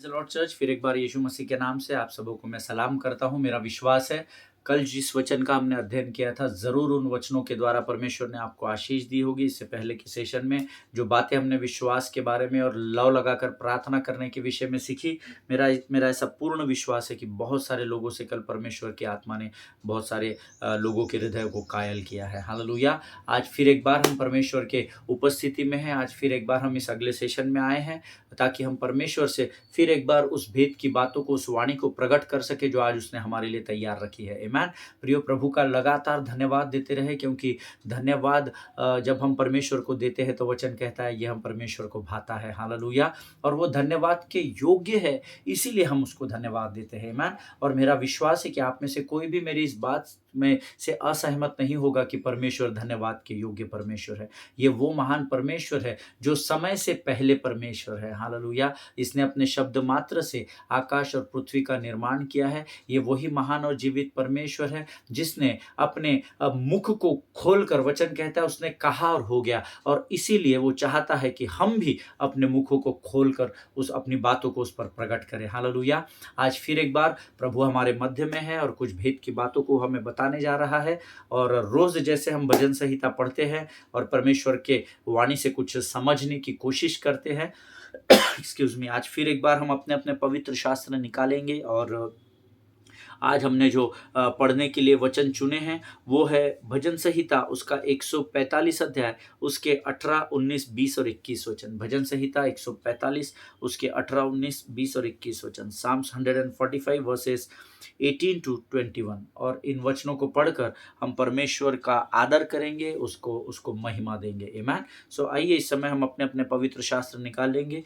The Lord church. फिर एक बार यीशु मसीह के नाम से आप सबों को मैं सलाम करता हूँ। मेरा विश्वास है कल जिस वचन का हमने अध्ययन किया था, ज़रूर उन वचनों के द्वारा परमेश्वर ने आपको आशीष दी होगी। इससे पहले के सेशन में जो बातें हमने विश्वास के बारे में और लव लगाकर प्रार्थना करने के विषय में सीखी, मेरा ऐसा पूर्ण विश्वास है कि बहुत सारे लोगों से कल परमेश्वर की आत्मा ने बहुत सारे लोगों के हृदय को कायल किया है। हालेलुया। आज फिर एक बार हम परमेश्वर के उपस्थिति में हैं। आज फिर एक बार हम इस अगले सेशन में आए हैं ताकि हम परमेश्वर से फिर एक बार उस भेद की बातों को, उस वाणी को प्रकट कर सके जो आज उसने हमारे लिए तैयार रखी है। आमीन। प्रियो, प्रभु का लगातार धन्यवाद देते रहे, क्योंकि धन्यवाद जब हम परमेश्वर को देते हैं तो वचन कहता है ये हम परमेश्वर को भाता है। हालेलुया। और वो धन्यवाद के योग्य है, इसीलिए हम उसको धन्यवाद देते हैं। आमीन। और मेरा विश्वास है कि आप में से कोई भी मेरी इस बात में से असहमत नहीं होगा कि परमेश्वर धन्यवाद के योग्य परमेश्वर है। ये वो महान परमेश्वर है जो समय से पहले परमेश्वर है। हालेलुया। इसने अपने शब्द मात्र से आकाश और पृथ्वी का निर्माण किया है। ये वही महान और जीवित परमेश्वर है जिसने अपने मुख को खोलकर, वचन कहता है, उसने कहा और हो गया। और इसीलिए वो चाहता है कि हम भी अपने मुखों को खोलकर उस अपनी बातों को उस पर प्रकट करें। हालेलुया। आज फिर एक बार प्रभु हमारे मध्य में है और कुछ भेद की बातों को हमें बताने जा रहा है। और रोज जैसे हम भजन संहिता पढ़ते हैं और परमेश्वर के वाणी से कुछ समझने की कोशिश करते हैं, एक्सक्यूज मी, आज फिर एक बार हम अपने अपने पवित्र शास्त्र निकालेंगे। और आज हमने जो पढ़ने के लिए वचन चुने हैं वो है भजन संहिता, उसका 145 अध्याय, उसके 18, 19, 20 और 21 वचन। भजन संहिता 145, उसके 18, 19, 20 और 21 वचन। Psalms 145 verses 18 to 21। और इन वचनों को पढ़कर हम परमेश्वर का आदर करेंगे, उसको महिमा देंगे। आमीन। सो आइए इस समय हम अपने अपने पवित्र शास्त्र निकाल लेंगे।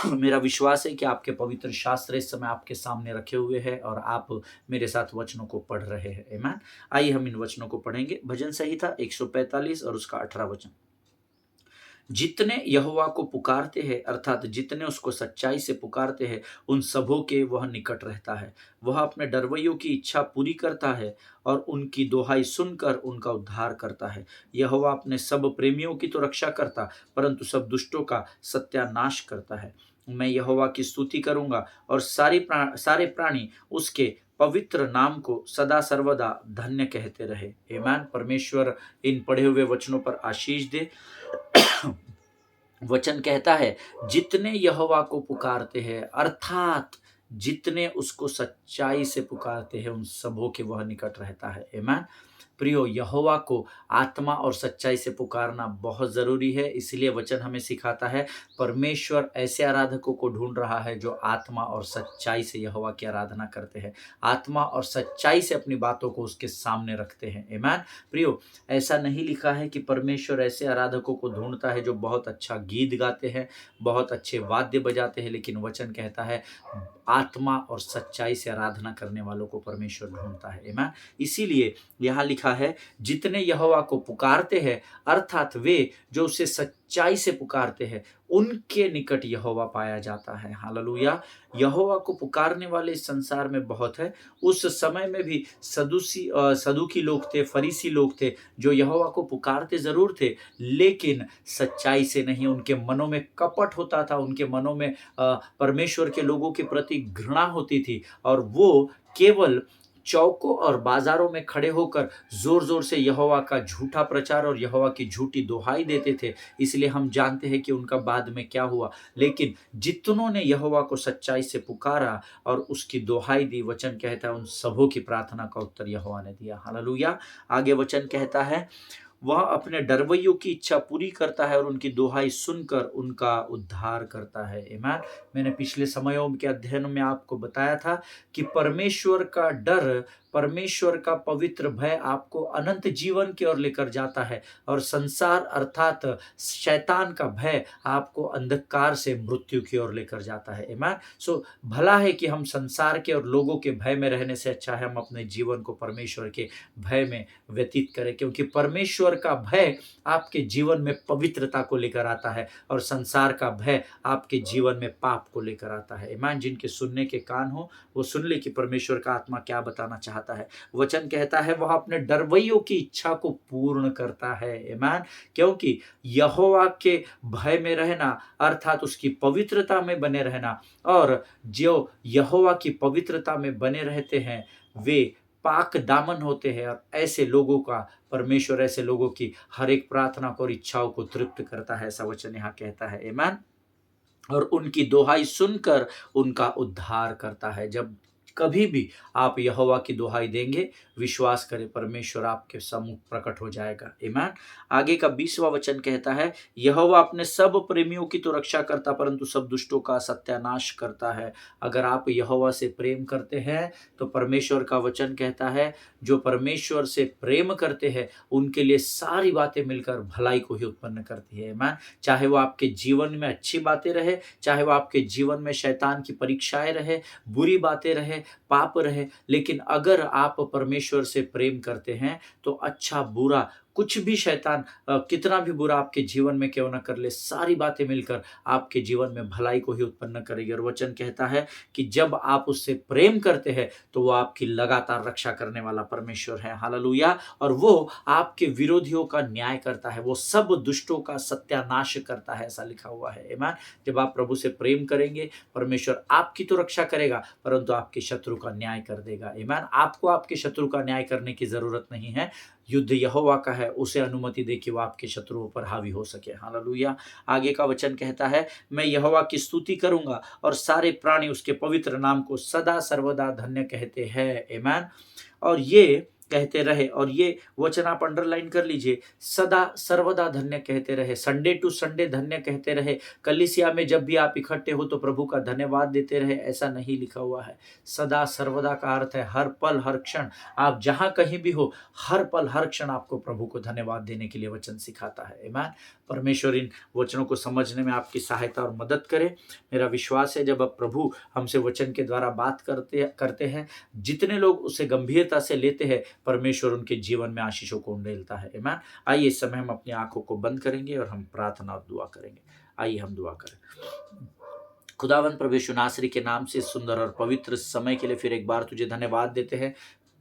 मेरा विश्वास है कि आपके पवित्र शास्त्र इस समय आपके सामने रखे हुए हैं और आप मेरे साथ वचनों को पढ़ रहे हैं। आमीन। आइए हम इन वचनों को पढ़ेंगे। भजन संहिता 145 और उसका 18 वचन। जितने यहोवा को पुकारते हैं, अर्थात जितने उसको सच्चाई से पुकारते हैं, उन सबों के वह निकट रहता है। वह अपने डरवैयों की इच्छा पूरी करता है और उनकी दोहाई सुनकर उनका उद्धार करता है। यहोवा अपने सब प्रेमियों की तो रक्षा करता, परंतु सब दुष्टों का सत्यानाश करता है। मैं यहोवा की स्तुति करूंगा और सारे प्राणी उसके पवित्र नाम को सदा सर्वदा धन्य कहते रहे। आमीन। परमेश्वर इन पढ़े हुए वचनों पर आशीष दे। वचन कहता है जितने यहोवा को पुकारते हैं, अर्थात जितने उसको सच्चाई से पुकारते हैं, उन सबों के वह निकट रहता है। आमीन। प्रियो, यहोवा को आत्मा और सच्चाई से पुकारना बहुत जरूरी है। इसलिए वचन हमें सिखाता है परमेश्वर ऐसे आराधकों को ढूंढ रहा है जो आत्मा और सच्चाई से यहोवा की आराधना करते हैं, आत्मा और सच्चाई से अपनी बातों को उसके सामने रखते हैं। आमीन। प्रियो, ऐसा नहीं लिखा है कि परमेश्वर ऐसे आराधकों को ढूंढता है जो बहुत अच्छा गीत गाते हैं, बहुत अच्छे वाद्य बजाते हैं, लेकिन वचन कहता है आत्मा और सच्चाई से आराधना करने वालों को परमेश्वर ढूंढता है। आमीन। इसीलिए यहाँ लिखा है जितने यहोवा को पुकारते हैं, अर्थात वे जो उसे सच्चाई से पुकारते हैं, उनके निकट यहोवा पाया जाता है। हालेलुया। यहोवा को पुकारने वाले इस संसार में बहुत है। उस समय में भी सदूकी लोग थे, फरीसी लोग थे जो यहोवा को पुकारते जरूर थे, लेकिन सच्चाई से नहीं। उनके मनों में कपट होता था, उनके मनों में परमेश्वर के लोगों के प्रति घृणा होती थी, और वो केवल चौकों और बाजारों में खड़े होकर जोर जोर से यहोवा का झूठा प्रचार और यहोवा की झूठी दोहाई देते थे। इसलिए हम जानते हैं कि उनका बाद में क्या हुआ। लेकिन जितनों ने यहोवा को सच्चाई से पुकारा और उसकी दोहाई दी, वचन कहता है उन सबों की प्रार्थना का उत्तर यहोवा ने दिया। हालेलुया। आगे वचन कहता है वह अपने डरवैयों की इच्छा पूरी करता है और उनकी दोहाई सुनकर उनका उद्धार करता है। आमीन। मैंने पिछले समयों के अध्ययन में आपको बताया था कि परमेश्वर का डर, परमेश्वर का पवित्र भय आपको अनंत जीवन की ओर लेकर जाता है, और संसार अर्थात शैतान का भय आपको अंधकार से मृत्यु की ओर लेकर जाता है। आमीन। सो भला है कि हम संसार के और लोगों के भय में रहने से अच्छा है हम अपने जीवन को परमेश्वर के भय में व्यतीत करें, क्योंकि परमेश्वर का भय आपके जीवन में पवित्रता को लेकर आता है और संसार का भय आपके जीवन में पाप को लेकर आता है। आमीन। जिनके सुनने के कान हो वो सुन ले कि परमेश्वर का आत्मा क्या बताना चाहता चाहता है। वचन कहता है वह अपने डरवैयों की इच्छा को पूर्ण करता है। आमीन। क्योंकि यहोवा के भय में रहना अर्थात उसकी पवित्रता में बने रहना, और जो यहोवा की पवित्रता में बने रहते हैं वे पाक दामन होते हैं, और ऐसे लोगों का परमेश्वर ऐसे लोगों की हर एक प्रार्थना को और इच्छाओं को तृप्त करता है, ऐसा वचन यहाँ कहता है। आमीन। और उनकी दुहाई सुनकर उनका उद्धार करता है। जब कभी भी आप यहोवा की दुहाई देंगे, विश्वास करें परमेश्वर आपके सम्मुख प्रकट हो जाएगा। आमीन। आगे का 20वां वचन कहता है, यहोवा अपने सब प्रेमियों की तो रक्षा करता परंतु सब दुष्टों का सत्यानाश करता है। अगर आप यहोवा से प्रेम करते हैं तो परमेश्वर का वचन कहता है जो परमेश्वर से प्रेम करते हैं उनके लिए सारी बातें मिलकर भलाई को ही उत्पन्न करती है। आमीन। चाहे वो आपके जीवन में अच्छी बातें रहे, चाहे वो आपके जीवन में शैतान की परीक्षाएं रहे, बुरी बातें रहे, पाप रहे, लेकिन अगर आप परमेश्वर से प्रेम करते हैं तो अच्छा बुरा कुछ भी शैतान कितना भी बुरा आपके जीवन में क्यों ना कर ले, सारी बातें मिलकर आपके जीवन में भलाई को ही उत्पन्न करेगी। और वचन कहता है कि जब आप उससे प्रेम करते हैं तो वो आपकी लगातार रक्षा करने वाला परमेश्वर है। हालेलुया। और वो आपके विरोधियों का न्याय करता है, वो सब दुष्टों का सत्यानाश करता है, ऐसा लिखा हुआ है। आमीन। जब आप प्रभु से प्रेम करेंगे परमेश्वर आपकी तो रक्षा करेगा परंतु आपके शत्रु का न्याय कर देगा। आमीन। आपको आपके शत्रु का न्याय करने की जरूरत नहीं है, युद्ध यहोवा का है, उसे अनुमति दे कि वो आपके शत्रुओं पर हावी हो सके। हालेलुया। आगे का वचन कहता है, मैं यहोवा की स्तुति करूंगा और सारे प्राणी उसके पवित्र नाम को सदा सर्वदा धन्य कहते हैं। आमीन। और ये कहते रहे, और ये वचन आप अंडरलाइन कर लीजिए, सदा सर्वदा धन्य कहते रहे, संडे टू संडे धन्य कहते रहे। कलीसिया में जब भी आप इकट्ठे हो तो प्रभु का धन्यवाद देते रहे, ऐसा नहीं लिखा हुआ है। सदा सर्वदा का अर्थ है हर पल हर क्षण, आप जहां कहीं भी हो हर पल हर क्षण आपको प्रभु को धन्यवाद देने के लिए वचन सिखाता है। आमीन। परमेश्वर इन वचनों को समझने में आपकी सहायता और मदद करे। मेरा विश्वास है जब अब प्रभु हमसे वचन के द्वारा बात करते हैं, जितने लोग उसे गंभीरता से लेते हैं परमेश्वर उनके जीवन में आशीषों को उंडेलता है। आमीन। आइए इस समय हम अपनी आंखों को बंद करेंगे और हम प्रार्थना और दुआ करेंगे। आइए हम दुआ करें। खुदावन प्रभु यीशु नासरी के नाम से सुंदर और पवित्र समय के लिए फिर एक बार तुझे धन्यवाद देते हैं।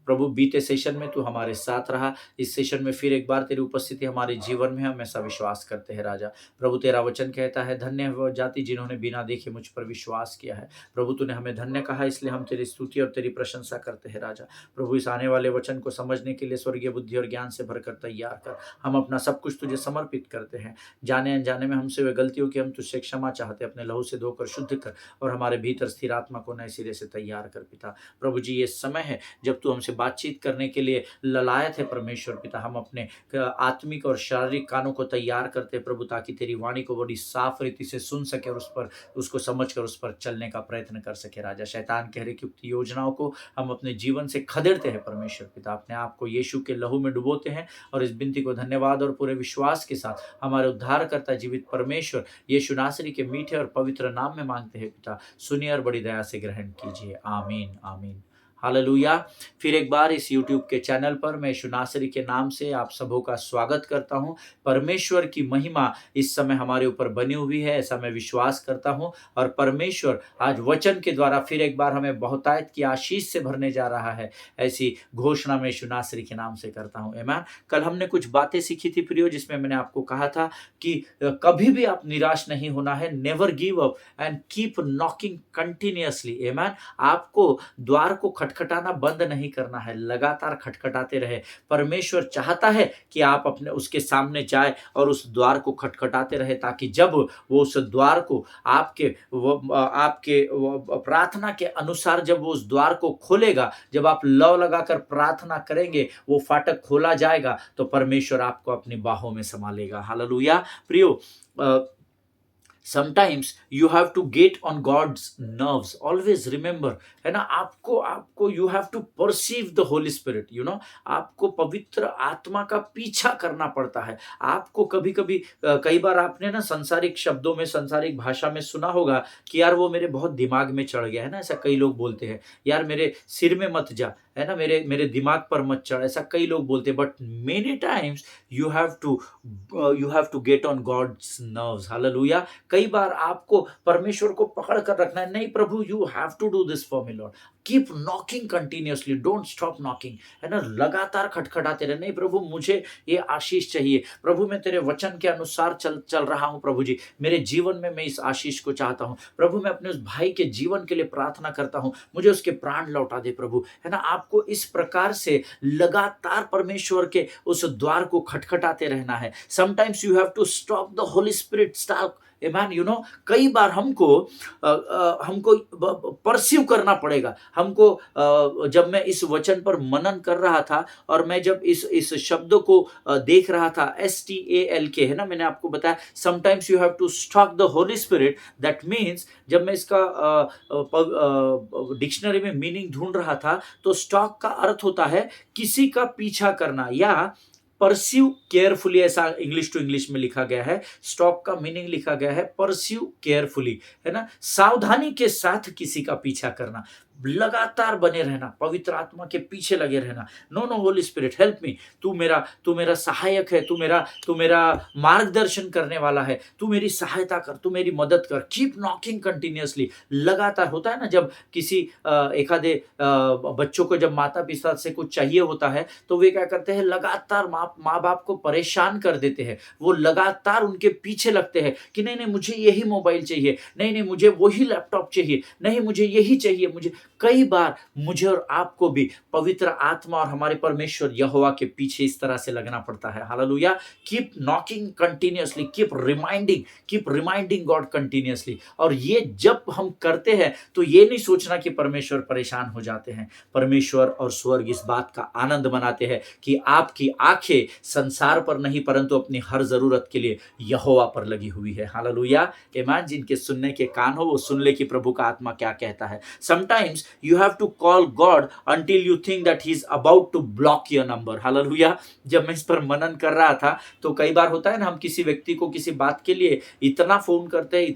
प्रभु बीते सेशन में तू हमारे साथ रहा, इस सेशन में फिर एक बार तेरी उपस्थिति हमारे जीवन में हम ऐसा विश्वास करते हैं। राजा प्रभु तेरा वचन कहता है, धन्य है वह जाति जिन्होंने बिना देखे मुझ पर विश्वास किया है। प्रभु तूने हमें धन्य कहा, इसलिए हम तेरी स्तुति और तेरी प्रशंसा करते हैं। राजा प्रभु इस आने वाले वचन को समझने के लिए स्वर्गीय बुद्धि और ज्ञान से भरकर तैयार कर। हम अपना सब कुछ तुझे समर्पित करते हैं। जाने अनजाने में हमसे वे गलतियों की हम तुझसे क्षमा चाहते, अपने लहू से धोकर शुद्ध कर और हमारे भीतर स्थिर आत्मा को नए सिरे से तैयार कर। पिता प्रभु जी, ये समय है जब तू हमसे बातचीत करने के लिए ललायत है परमेश्वर पिता। हम अपने आत्मिक और शारीरिक कानों को तैयार करते हैं प्रभु, ताकि तेरी वाणी को बड़ी साफ रीति से सुन सके और उस पर उसको समझकर उस पर चलने का प्रयत्न कर सके। राजा शैतान कह रहे कि उक्त योजनाओं को हम अपने जीवन से खदेड़ते हैं परमेश्वर पिता, अपने आप को यीशु के लहू में डुबोते हैं और इस विनती को धन्यवाद और पूरे विश्वास के साथ हमारे उद्धारकर्ता जीवित परमेश्वर यीशु नासरी के मीठे और पवित्र नाम में मांगते हैं पिता। सुनिए और बड़ी दया से ग्रहण कीजिए। आमीन आमीन। हालेलुया। फिर एक बार इस YouTube के चैनल पर मैं यीशु नासरी के नाम से आप सबों का स्वागत करता हूं। परमेश्वर की महिमा इस समय हमारे ऊपर बनी हुई है, ऐसा मैं विश्वास करता हूं। और परमेश्वर आज वचन के द्वारा फिर एक बार हमें बहुतायत की आशीष से भरने जा रहा है, ऐसी घोषणा मैं यीशु नासरी के नाम से करता हूं। आमीन। कल हमने कुछ बातें सीखी थी प्रियो, जिसमें मैंने आपको कहा था कि कभी भी आप निराश नहीं होना है। Never give up and keep knocking continuously. आमीन। आपको द्वार को खटखटाना बंद नहीं करना है, लगातार खटखटाते रहे। परमेश्वर चाहता है कि आप अपने उसके सामने जाए और उस द्वार को खटखटाते रहे, ताकि जब वो उस द्वार को आपके प्रार्थना के अनुसार जब वो उस द्वार को खोलेगा, जब आप लौ लगाकर प्रार्थना करेंगे, वो फाटक खोला जाएगा तो परमेश्वर आपको अपनी बाहों में संभालेगा। हालेलुया। प्रियो, sometimes you have to get on God's nerves. Always remember, है ना, आपको you have to perceive the Holy Spirit, you know, आपको पवित्र आत्मा का पीछा करना पड़ता है। आपको कभी कभी कई बार आपने ना संसारिक शब्दों में, संसारिक भाषा में सुना होगा कि यार वो मेरे बहुत दिमाग में चढ़ गया है ना, ऐसा कई लोग बोलते हैं। यार मेरे सिर में मत जा, है ना, मेरे दिमाग पर मत चढ़, ऐसा कई लोग बोलते हैं। But many times you have to get on God's nerves. Hallelujah. कई बार आपको परमेश्वर को पकड़ कर रखना है, नहीं प्रभु you have to do this for me lord, keep knocking continuously, don't stop knocking, है ना, लगातार खटखटाते रहे, नहीं प्रभु मुझे ये आशीष चाहिए, प्रभु मैं तेरे वचन के अनुसार चल चल रहा हूं, प्रभु जी मेरे जीवन में मैं इस आशीष को चाहता हूं, प्रभु मैं अपने उस भाई के जीवन के लिए प्रार्थना करता हूं, मुझे उसके प्राण लौटा दे प्रभु, है ना। आपको इस प्रकार से लगातार परमेश्वर के उस द्वार को खटखटाते रहना है। Sometimes you have to stop the Holy Spirit stop, Amen, you know, कई बार हमको परसीव करना पड़ेगा। हमको जब मैं इस वचन पर मनन कर रहा था और मैं जब इस शब्द को देख रहा था, STALK, है ना, मैंने आपको बताया sometimes you have to stalk the Holy Spirit, that means जब मैं इसका डिक्शनरी में मीनिंग ढूंढ रहा था तो स्टॉक का अर्थ होता है किसी का पीछा करना, या परस्यू केयरफुली, ऐसा इंग्लिश टू इंग्लिश में लिखा गया है। स्टॉक का मीनिंग लिखा गया है परस्यू केयरफुली, है ना, सावधानी के साथ किसी का पीछा करना, लगातार बने रहना, पवित्र आत्मा के पीछे लगे रहना। No no Holy Spirit help me, तू मेरा सहायक है, तू मेरा मार्गदर्शन करने वाला है, तू मेरी सहायता कर, तू मेरी मदद कर। कीप नॉकिंग कंटिन्यूअसली, लगातार। होता है ना जब किसी एखादे बच्चों को जब माता पिता से कुछ चाहिए होता है तो वे क्या करते हैं, लगातार माँ बाप को परेशान कर देते हैं, वो लगातार उनके पीछे लगते हैं कि नहीं नहीं मुझे यही मोबाइल चाहिए, नहीं नहीं मुझे वही लैपटॉप चाहिए, नहीं मुझे यही चाहिए, मुझे। कई बार मुझे और आपको भी पवित्र आत्मा और हमारे परमेश्वर यहोवा के पीछे इस तरह से लगना पड़ता है। Hallelujah. Keep knocking continuously, keep reminding God continuously. और ये जब हम करते हैं तो ये नहीं सोचना कि परमेश्वर परेशान हो जाते हैं। परमेश्वर और स्वर्ग इस बात का आनंद मनाते हैं कि आपकी आंखें संसार पर नहीं परंतु अपनी हर जरूरत के लिए यहोवा पर लगी हुई है। हालेलुया। आमीन। जिनके सुनने के कान हो वो सुन ले कि प्रभु का आत्मा क्या कहता है। Sometimes you have to call God until you think that he is about to block your number. Hallelujah. जब मैं इस पर मनन कर रहा था तो कई बार होता है ना, हम किसी व्यक्ति को किसी बात के लिए इतना फोन करते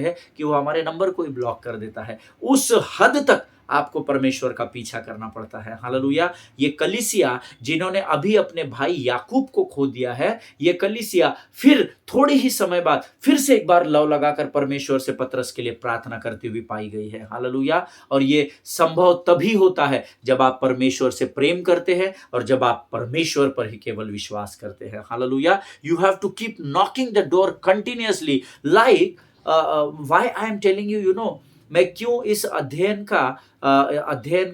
हैं कि वो हमारे नंबर को ही ब्लॉक कर देता है। उस हद तक आपको परमेश्वर का पीछा करना पड़ता है। हालेलुया। ये कलीसिया जिन्होंने अभी अपने भाई याकूब को खो दिया है, ये कलीसिया फिर थोड़े ही समय बाद फिर से एक बार लव लगाकर परमेश्वर से पतरस के लिए प्रार्थना करती हुई पाई गई है। हालेलुया। और ये संभव तभी होता है जब आप परमेश्वर से प्रेम करते हैं और जब आप परमेश्वर पर ही केवल विश्वास करते हैं। Hallelujah. You have to keep knocking the door continuously, like why I am telling you, you know, मैं क्यों इस अध्ययन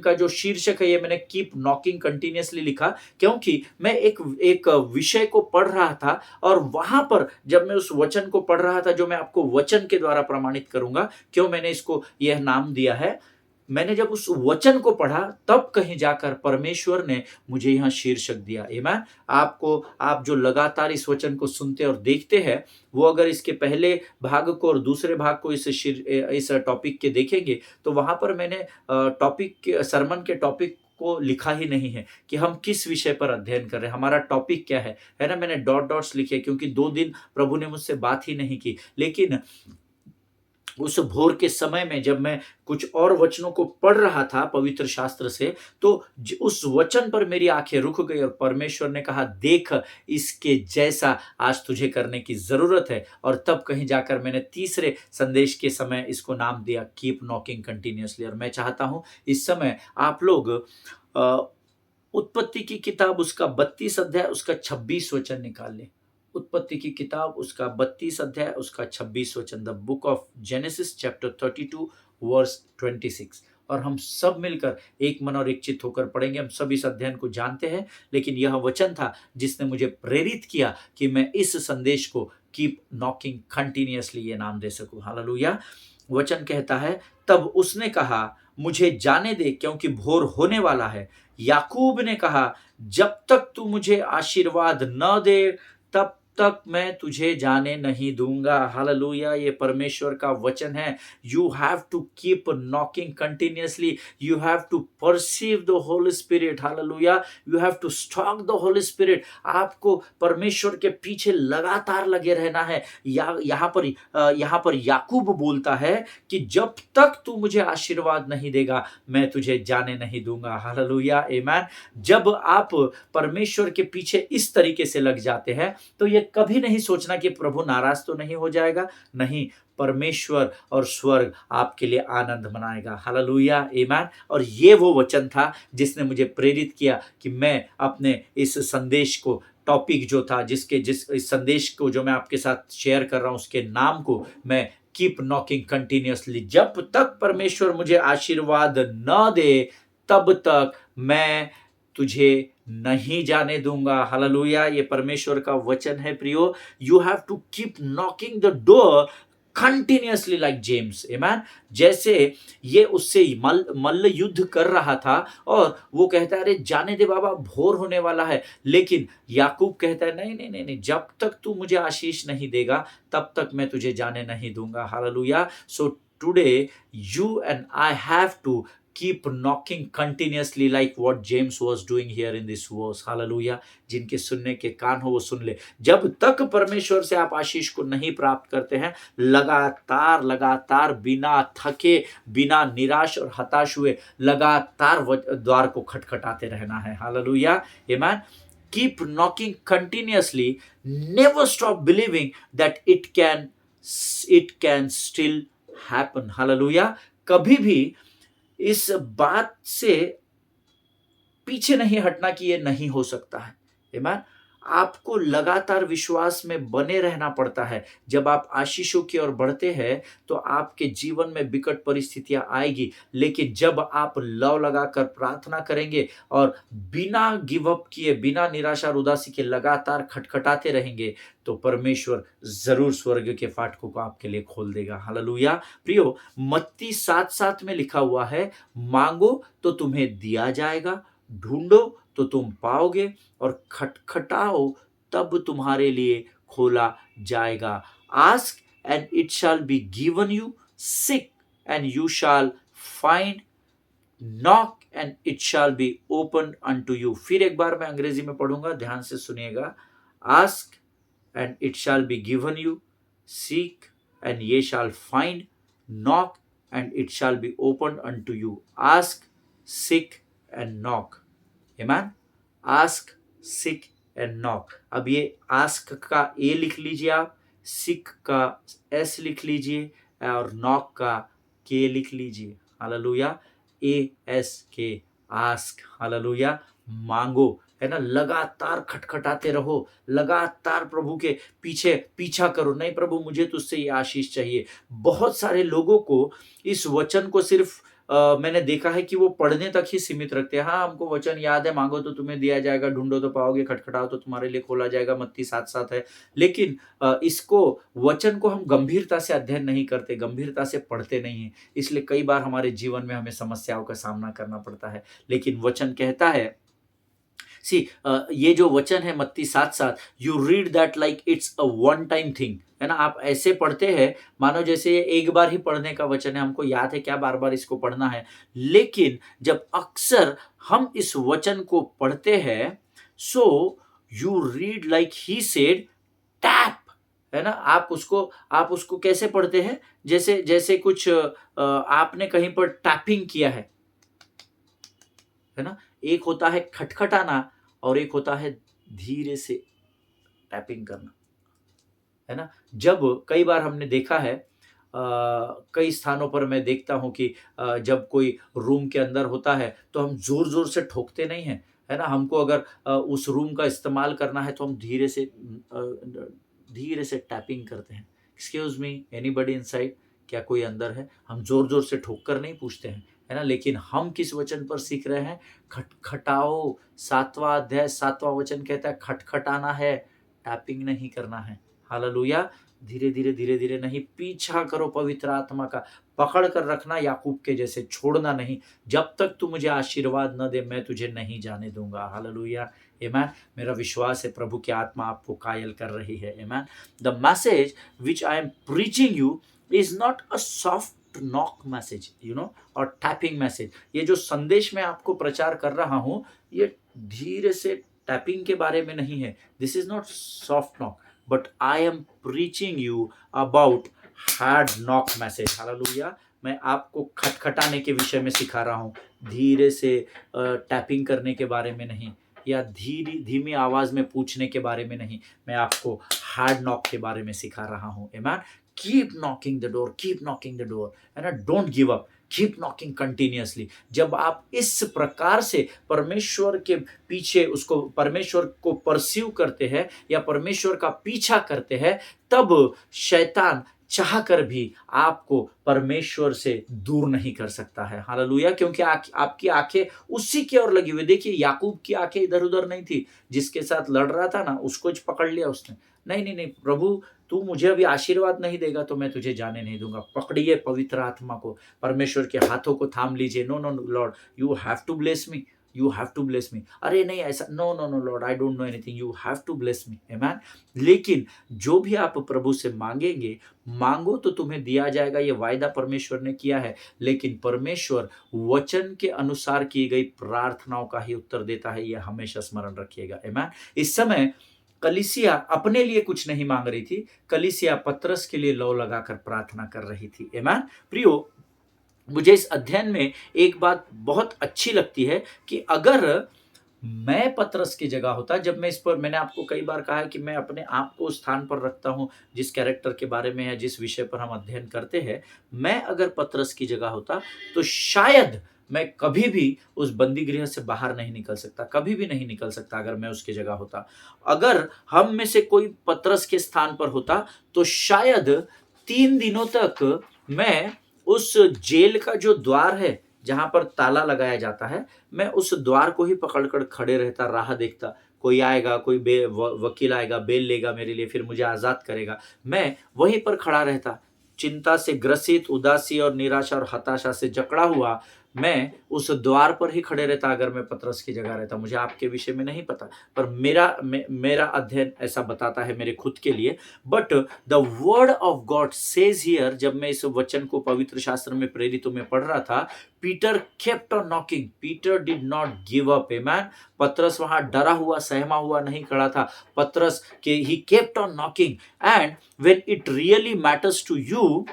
का जो शीर्षक है ये मैंने कीप नॉकिंग कंटिन्यूअसली लिखा, क्योंकि मैं एक विषय को पढ़ रहा था और वहां पर जब मैं उस वचन को पढ़ रहा था जो मैं आपको वचन के द्वारा प्रमाणित करूंगा, क्यों मैंने इसको यह नाम दिया है, मैंने जब उस वचन को पढ़ा तब कहीं जाकर परमेश्वर ने मुझे यहां शीर्षक दिया। आमीन। आप जो लगातार इस वचन को सुनते और देखते हैं, वो अगर इसके पहले भाग को और दूसरे भाग को इस टॉपिक के देखेंगे तो वहां पर मैंने सरमन के टॉपिक को लिखा ही नहीं है कि हम किस विषय पर अध्ययन कर रहे हैं, हमारा टॉपिक क्या है ना। मैंने डॉट्स लिखे क्योंकि 2 दिन प्रभु ने मुझसे बात ही नहीं की। लेकिन उस भोर के समय में जब मैं कुछ और वचनों को पढ़ रहा था पवित्र शास्त्र से, तो उस वचन पर मेरी आंखें रुक गई और परमेश्वर ने कहा, देख इसके जैसा आज तुझे करने की जरूरत है। और तब कहीं जाकर मैंने तीसरे संदेश के समय इसको नाम दिया कीप नॉकिंग कंटिन्यूअसली। और मैं चाहता हूं इस समय आप लोग उत्पत्ति की किताब उसका 32 अध्याय उसका 26 वचन निकाल लें। उत्पत्ति की किताब उसका 32 अध्याय उसका 26 वचन, the Book of Genesis chapter 32 verse 26। और हम सब मिलकर एक मन और एक चित्त होकर पढ़ेंगे। हम सब इस अध्ययन को जानते हैं, लेकिन यह वचन था जिसने मुझे प्रेरित किया कि मैं इस संदेश को कीप नॉकिंग कंटिन्यूअसली ये नाम दे सकूं। हालेलुया। वचन कहता है, तब उसने कहा, मुझे जाने दे क्योंकि भोर होने वाला है। याकूब ने कहा, जब तक तू मुझे आशीर्वाद न दे तब तक मैं तुझे जाने नहीं दूंगा। हालेलुया। ये परमेश्वर का वचन है। You have to keep knocking continuously, you have to perceive the Holy Spirit. Hallelujah. You have to stalk the Holy Spirit. आपको परमेश्वर के पीछे लगातार लगे रहना है। यहाँ पर याकूब बोलता है कि जब तक तू मुझे आशीर्वाद नहीं देगा मैं तुझे जाने नहीं दूंगा। हालेलुया। आमीन। जब आप परमेश्वर के पीछे इस तरीके से लग जाते हैं तो ये कभी नहीं सोचना कि प्रभु नाराज तो नहीं हो जाएगा, नहीं, परमेश्वर और स्वर्ग आपके लिए आनंद मनाएगा। हालेलुया, आमीन। और ये वो वचन था जिसने मुझे प्रेरित किया कि मैं अपने इस संदेश को, टॉपिक जो था, जिस इस संदेश को जो मैं आपके साथ शेयर कर रहा हूं, उसके नाम को मैं कीप नॉकिंग कंटिन्यूअसली, जब तक परमेश्वर मुझे आशीर्वाद न दे तब तक मैं तुझे नहीं जाने दूंगा। हालेलुया, ये परमेश्वर का वचन है प्रियो। You have to keep knocking the door continuously like James, आमीन। जैसे ये उससे मल्ल युद्ध कर रहा था और वो कहता है अरे जाने दे बाबा, भोर होने वाला है। लेकिन याकूब कहता है नहीं नहीं नहीं नहीं, जब तक तू मुझे आशीष नहीं देगा तब तक मैं तुझे जाने नहीं दूंगा। Hallelujah. So today you and I have to keep knocking continuously like what James was doing here in this verse. Hallelujah. जिनके सुनने के कान हो वो सुन ले। जब तक परमेश्वर से आप आशीष को नहीं प्राप्त करते हैं, लगातार लगातार बिना थके, बिना निराश और हताश हुए लगातार द्वार को खटखटाते रहना है। हालेलुया, आमीन। Keep knocking continuously. Never stop believing that it can still happen. Hallelujah. कभी भी इस बात से पीछे नहीं हटना कि ये नहीं हो सकता है। आमीन। आपको लगातार विश्वास में बने रहना पड़ता है। जब आप आशीषों की ओर बढ़ते हैं तो आपके जीवन में विकट परिस्थितियां आएगी, लेकिन जब आप लव लगाकर प्रार्थना करेंगे और बिना गिव अप किए, बिना निराशा और उदासी के लगातार खटखटाते रहेंगे, तो परमेश्वर जरूर स्वर्ग के फाटकों को आपके लिए खोल देगा। हालेलुया। प्रियो, मत्ती 7:7 में लिखा हुआ है, मांगो तो तुम्हें दिया जाएगा, ढूंढो तो तुम पाओगे, और खटखटाओ तब तुम्हारे लिए खोला जाएगा। Ask and it shall be given you, seek and you shall find, knock and it shall be open unto you. फिर एक बार मैं अंग्रेजी में पढ़ूंगा, ध्यान से सुनिएगा। Ask and it shall be given you, seek and ye shall find, knock and it shall be opened unto you. Ask, seek and knock. Amen. Ask, seek and knock. अब ये ask का A लिख लीजिए आप, seek का S लिख लीजिए और knock का K लिख लीजिए। हालेलुया। ASK, ask। हालेलुया। मांगो, है ना, लगातार खटखटाते रहो, लगातार प्रभु के पीछा करो। नहीं प्रभु, मुझे तुझसे ये आशीष चाहिए। बहुत सारे लोगों को इस वचन को सिर्फ मैंने देखा है कि वो पढ़ने तक ही सीमित रखते हैं। हाँ, हमको वचन याद है, मांगो तो तुम्हें दिया जाएगा, ढूंढो तो पाओगे, खटखटाओ तो तुम्हारे लिए खोला जाएगा, मत्ती 7:7 है। लेकिन इसको, वचन को हम गंभीरता से अध्ययन नहीं करते, गंभीरता से पढ़ते नहीं है, इसलिए कई बार हमारे जीवन में हमें समस्याओं का सामना करना पड़ता है। लेकिन वचन कहता है, ये जो वचन है मत्ती 7:7, you read that like it's a one time thing, है ना। आप ऐसे पढ़ते हैं मानो जैसे ये एक बार ही पढ़ने का वचन है, हमको याद है क्या बार बार इसको पढ़ना है। लेकिन जब अक्सर हम इस वचन को पढ़ते हैं, so you read like he said, tap, है ना। आप उसको कैसे पढ़ते हैं, जैसे कुछ आपने कहीं पर टैपिंग किया है ना। एक होता है खटखटाना और एक होता है धीरे से टैपिंग करना, है ना। जब कई बार हमने देखा है, कई स्थानों पर मैं देखता हूं कि जब कोई रूम के अंदर होता है तो हम जोर जोर से ठोकते नहीं हैं, है ना। हमको अगर उस रूम का इस्तेमाल करना है तो हम धीरे से टैपिंग करते हैं। एक्सक्यूज मी, एनीबडी इनसाइड, क्या कोई अंदर है? हम जोर जोर से ठोक कर नहीं पूछते हैं, है ना। लेकिन हम किस वचन पर सीख रहे हैं? खटखटाओ। 7वां अध्याय 7वां वचन कहता है खटखटाना है, टैपिंग नहीं करना है। हालेलुया। धीरे धीरे नहीं, पीछा करो पवित्र आत्मा का, पकड़ कर रखना याकूब के जैसे, छोड़ना नहीं। जब तक तू मुझे आशीर्वाद न दे मैं तुझे नहीं जाने दूंगा। हालेलुया, आमीन। मेरा विश्वास है प्रभु की आत्मा आपको कायल कर रही है। आमीन। The message which I am preaching you is not a soft knock message, you know, और टैपिंग मैसेज। ये जो संदेश मैं आपको प्रचार कर रहा हूं, ये धीरे से टैपिंग के बारे में नहीं है। This is not soft knock, but I am preaching you about hard knock message. Hallelujah. मैं आपको खटखटाने के विषय में सिखा रहा हूं, धीरे से टैपिंग करने के बारे में नहीं। या धीमी आवाज में पूछने के बारे में नहीं, मैं आपको हार्ड नॉक के बारे में सिखा रहा हूं। Amen. Keep knocking the door, keep knocking the door, है ना, don't give up, keep knocking continuously. जब आप इस प्रकार से परमेश्वर के पीछे उसको, परमेश्वर को परस्यू करते हैं या परमेश्वर का पीछा करते हैं, तब शैतान चाह कर भी आपको परमेश्वर से दूर नहीं कर सकता है। हालेलुया। क्योंकि आपकी आंखें उसी की ओर लगी हुई। देखिए, याकूब की आंखें इधर उधर नहीं थी, जिसके साथ लड़ रहा था ना उसको पकड़ लिया उसने। नहीं नहीं नहीं, प्रभु तू मुझे अभी आशीर्वाद नहीं देगा तो मैं तुझे जाने नहीं दूंगा। पकड़िए पवित्र आत्मा को, परमेश्वर के हाथों को थाम लीजिए। No no lord, you have to bless me, you have to bless me. अरे नहीं ऐसा, no no no lord, I don't know anything, you have to bless me. Amen. लेकिन जो भी आप प्रभु से मांगेंगे, मांगो तो तुम्हें दिया जाएगा, ये वायदा परमेश्वर ने किया है। लेकिन परमेश्वर वचन के अनुसार की गई प्रार्थनाओं का ही उत्तर देता है, यह हमेशा स्मरण रखिएगा। आमेन। इस समय कलीसिया अपने लिए कुछ नहीं मांग रही थी, कलीसिया पतरस के लिए लौ लगाकर प्रार्थना कर रही थी। आमेन। प्रियो, मुझे इस अध्ययन में एक बात बहुत अच्छी लगती है कि अगर मैं पतरस की जगह होता, जब मैं इस पर, मैंने आपको कई बार कहा है कि मैं अपने आप को उस स्थान पर रखता हूं जिस कैरेक्टर के बारे में है, जिस विषय पर हम अध्ययन करते हैं। मैं अगर पतरस की जगह होता तो शायद मैं कभी भी उस बंदी गृह से बाहर नहीं निकल सकता, कभी भी नहीं निकल सकता अगर मैं उसकी जगह होता। अगर हम में से कोई पतरस के स्थान पर होता तो शायद 3 दिनों तक मैं उस जेल का जो द्वार है जहां पर ताला लगाया जाता है, मैं उस द्वार को ही पकड़कर खड़े रहता, राह देखता। कोई आएगा, कोई वकील आएगा, बेल लेगा मेरे लिए, फिर मुझे आजाद करेगा। मैं वहीं पर खड़ा रहता, चिंता से ग्रसित, उदासी और निराशा और हताशा से जकड़ा हुआ मैं उस द्वार पर ही खड़े रहता अगर मैं पतरस की जगह रहता। मुझे आपके विषय में नहीं पता, पर मेरा अध्ययन ऐसा बताता है मेरे खुद के लिए। But the word of God says here, जब मैं इस वचन को पवित्र शास्त्र में प्रेरितों में पढ़ रहा था, Peter kept on knocking, Peter did not give up. Amen. पतरस वहां डरा हुआ, सहमा हुआ नहीं खड़ा था। पतरस के he kept on knocking. And when it really matters to you,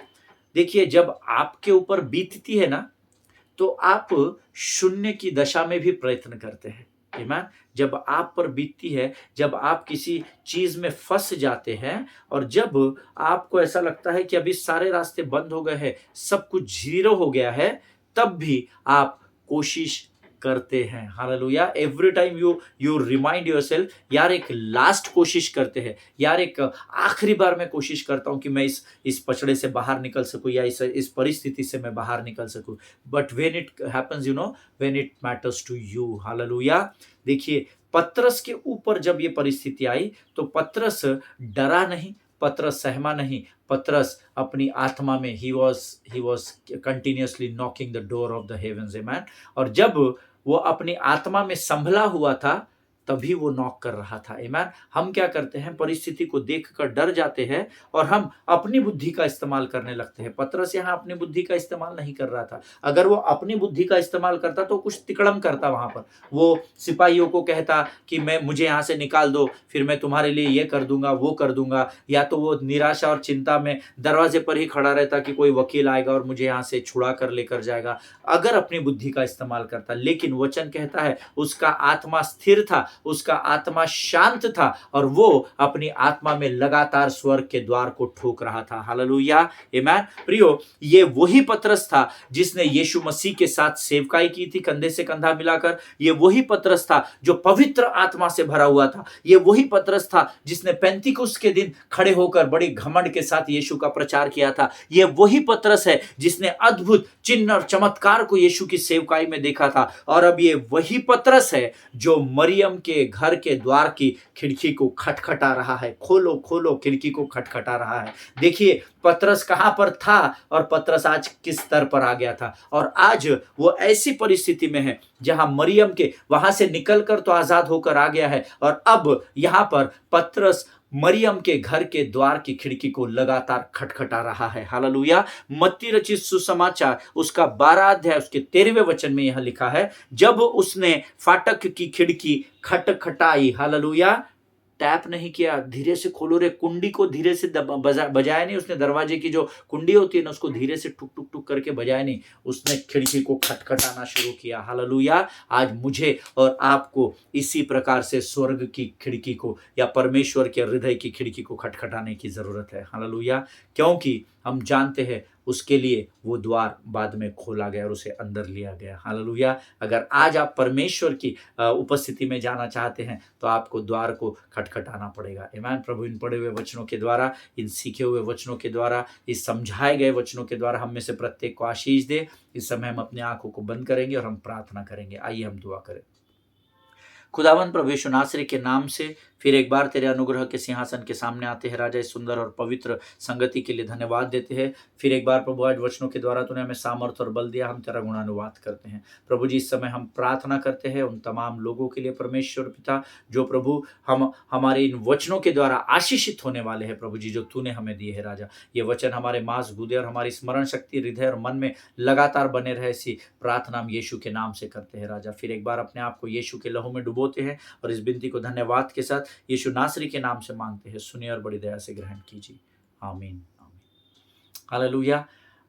देखिए जब आपके ऊपर बीतती है ना, तो आप शून्य की दशा में भी प्रयत्न करते हैं। आमीन। जब आप पर बीतती है, जब आप किसी चीज में फंस जाते हैं और जब आपको ऐसा लगता है कि अभी सारे रास्ते बंद हो गए हैं, सब कुछ जीरो हो गया है, तब भी आप कोशिश करते हैं। Hallelujah. Every time you remind yourself, यार एक लास्ट कोशिश करते हैं, यार एक आखिरी बार मैं कोशिश करता हूं कि मैं इस पचड़े से बाहर निकल सकूं या इस परिस्थिति से मैं बाहर निकल सकूं। But when it happens, when it matters to you. Hallelujah. देखिए, पतरस के ऊपर जब ये परिस्थिति आई तो पतरस डरा नहीं, पतरस सहमा नहीं, पतरस अपनी आत्मा में ही was continuously knocking the door of the heavens. Amen. और जब वो अपनी आत्मा में संभला हुआ था, तभी वो नॉक कर रहा था। आमीन। हम क्या करते हैं, परिस्थिति को देखकर डर जाते हैं और हम अपनी बुद्धि का इस्तेमाल करने लगते हैं। पतरस यहाँ अपनी बुद्धि का इस्तेमाल नहीं कर रहा था। अगर वो अपनी बुद्धि का इस्तेमाल करता तो कुछ तिकड़म करता वहां पर। वो सिपाहियों को कहता कि मुझे यहाँ से निकाल दो, फिर मैं तुम्हारे लिए ये कर दूंगा, वो कर दूंगा। या तो वो निराशा और चिंता में दरवाजे पर ही खड़ा रहता कि कोई वकील आएगा और मुझे यहाँ से छुड़ा कर लेकर जाएगा, अगर अपनी बुद्धि का इस्तेमाल करता। लेकिन वचन कहता है उसका आत्मा स्थिर था, उसका आत्मा शांत था और वो अपनी आत्मा में लगातार स्वर्ग के द्वार को ठोक रहा था। हालेलुया। आमीन। प्रियो, ये वही पतरस था जिसने यीशु मसीह के साथ सेवकाई की थी, कंधे से कंधा मिलाकर। ये वही पतरस था जो पवित्र आत्मा से भरा हुआ था। ये वही पतरस था जिसने पेंतिकुस्त के दिन खड़े होकर बड़ी घमंड के साथ यीशु का प्रचार किया था। ये वही पतरस है जिसने अद्भुत चिन्ह और चमत्कार को यीशु की सेवकाई में देखा था। और अब ये वही पतरस है जो मरियम के घर के द्वार की खिड़की को खटखटा रहा है। खोलो खोलो, खिड़की को खटखटा रहा है। देखिए पतरस कहां पर था और पतरस आज किस स्तर पर आ गया था। और आज वो ऐसी परिस्थिति में है जहां मरियम के वहां से निकलकर तो आजाद होकर आ गया है, और अब यहां पर पतरस मरियम के घर के द्वार की खिड़की को लगातार खटखटा रहा है। हालेलुया। मत्ती रचित सुसमाचार उसका 12 अध्याय उसके 13वें वचन में यह लिखा है, जब उसने फाटक की खिड़की खटखटाई, हालेलुया, टैप नहीं किया, धीरे से खोलो रे, कुंडी को धीरे से बजाया नहीं उसने, दरवाजे की जो कुंडी होती है ना उसको धीरे से टुक टुक टुक करके बजाया नहीं, उसने खिड़की को खटखटाना शुरू किया। हालेलुया। आज मुझे और आपको इसी प्रकार से स्वर्ग की खिड़की को या परमेश्वर के हृदय की खिड़की को खटखटाने की जरूरत है। हालेलुया। क्योंकि हम जानते हैं उसके लिए वो द्वार बाद में खोला गया और उसे अंदर लिया गया। हालेलुया। अगर आज आप परमेश्वर की उपस्थिति में जाना चाहते हैं तो आपको द्वार को खटखटाना पड़ेगा। आमीन। प्रभु इन पढ़े हुए वचनों के द्वारा, इन सीखे हुए वचनों के द्वारा, इस समझाए गए वचनों के द्वारा हम में से प्रत्येक को आशीष दे। इस समय हम अपनी आंखों को बंद करेंगे और हम प्रार्थना करेंगे। आइए हम दुआ करें। खुदावन प्रभु यीशु नासरी के नाम से फिर एक बार तेरे अनुग्रह के सिंहासन के सामने आते हैं राजा। इस सुंदर और पवित्र संगति के लिए धन्यवाद देते हैं। फिर एक बार प्रभु आज वचनों के द्वारा तूने हमें सामर्थ और बल दिया, हम तेरा गुणानुवाद करते हैं। प्रभु जी इस समय हम प्रार्थना करते हैं उन तमाम लोगों के लिए परमेश्वर पिता, जो प्रभु हम हमारे इन वचनों के द्वारा आशीषित होने वाले हैं। प्रभु जी जो तूने हमें दिए है राजा, ये वचन हमारे मांस गुदे और हमारी स्मरण शक्ति, हृदय और मन में लगातार बने रहे, ऐसी प्रार्थना हम यीशु के नाम से करते हैं राजा। फिर एक बार अपने आप को यीशु के लहू में डुबोते हैं और इस विनती को धन्यवाद के साथ यीशु नासरी के नाम से मांगते हैं। सुनिए और बड़ी दया से ग्रहण कीजिए। आमीन आमीन। हालेलुया।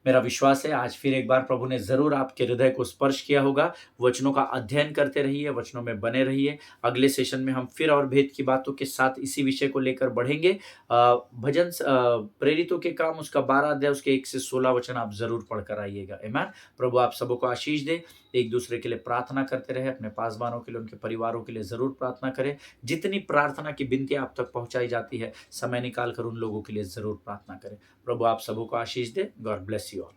मेरा विश्वास है आज फिर एक बार प्रभु ने जरूर आपके हृदय को स्पर्श किया होगा। वचनों का अध्ययन करते रहिए, वचनों में बने रहिए। अगले सेशन में हम फिर और भेद की बातों के साथ इसी विषय को लेकर बढ़ेंगे। भजन प्रेरितों के काम उसका 12 अध्याय उसके 1 से 16 वचन आप जरूर पढ़कर आइएगा। आमीन। प्रभु आप सबको आशीष दे। एक दूसरे के लिए प्रार्थना करते रहे, अपने पासवानों के लिए, उनके परिवारों के लिए जरूर प्रार्थना करें। जितनी प्रार्थना की विनती आप तक पहुंचाई जाती है, समय निकाल कर उन लोगों के लिए जरूर प्रार्थना करें। प्रभु आप सबको आशीष दे। God bless you all.